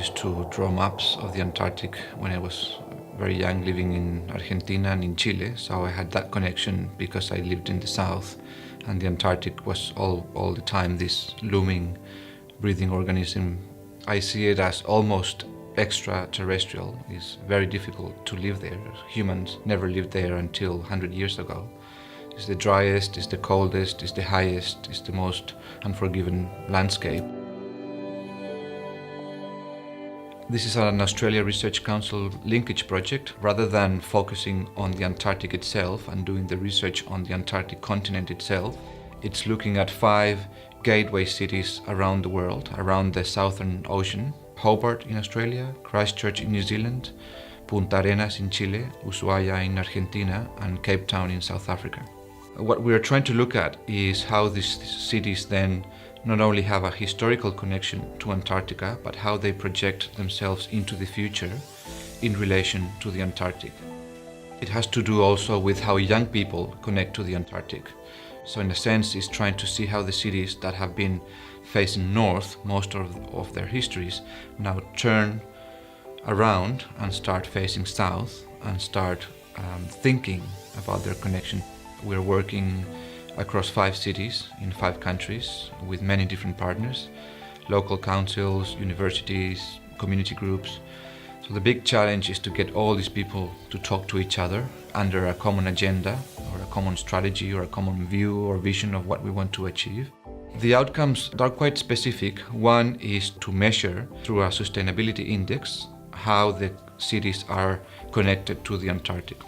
used to draw maps of the Antarctic when I was very young, living in Argentina and in Chile. So I had that connection because I lived in the south, and the Antarctic was all the time this looming, breathing organism. I see it as almost extraterrestrial. It's very difficult to live there. Humans never lived there until 100 years ago. It's the driest, it's the coldest, it's the highest, it's the most unforgiving landscape. This is an Australia Research Council linkage project. Rather than focusing on the Antarctic itself and doing the research on the Antarctic continent itself, it's looking at 5 gateway cities around the world, around the Southern Ocean. Hobart in Australia, Christchurch in New Zealand, Punta Arenas in Chile, Ushuaia in Argentina, and Cape Town in South Africa. What we are trying to look at is how these cities then not only have a historical connection to Antarctica, but how they project themselves into the future in relation to the Antarctic. It has to do also with how young people connect to the Antarctic. So in a sense, it's trying to see how the cities that have been facing north most of their histories now turn around and start facing south and start thinking about their connection. We're working across 5 cities in 5 countries with many different partners, local councils, universities, community groups. So the big challenge is to get all these people to talk to each other under a common agenda or a common strategy or a common view or vision of what we want to achieve. The outcomes are quite specific. One is to measure through a sustainability index how the cities are connected to the Antarctic.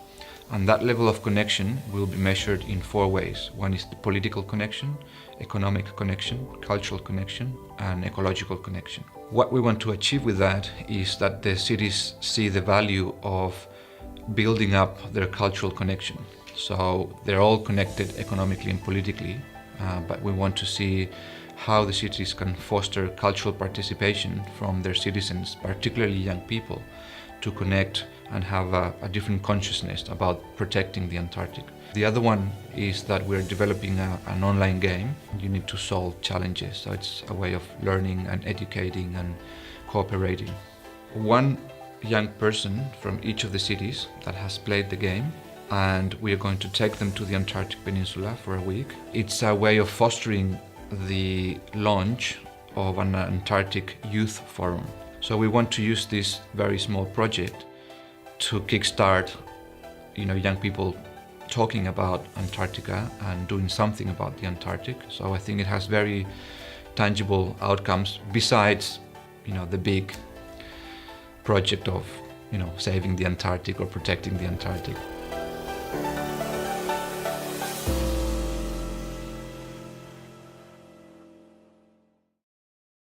And that level of connection will be measured in 4 ways. One is the political connection, economic connection, cultural connection, and ecological connection. What we want to achieve with that is that the cities see the value of building up their cultural connection. So they're all connected economically and politically, but we want to see how the cities can foster cultural participation from their citizens, particularly young people, to connect and have a different consciousness about protecting the Antarctic. The other one is that we're developing an online game. You need to solve challenges, so it's a way of learning and educating and cooperating. One young person from each of the cities that has played the game, and we are going to take them to the Antarctic Peninsula for a week. It's a way of fostering the launch of an Antarctic Youth Forum. So we want to use this very small project to kickstart, young people talking about Antarctica and doing something about the Antarctic. So I think it has very tangible outcomes besides, the big project of, saving the Antarctic or protecting the Antarctic.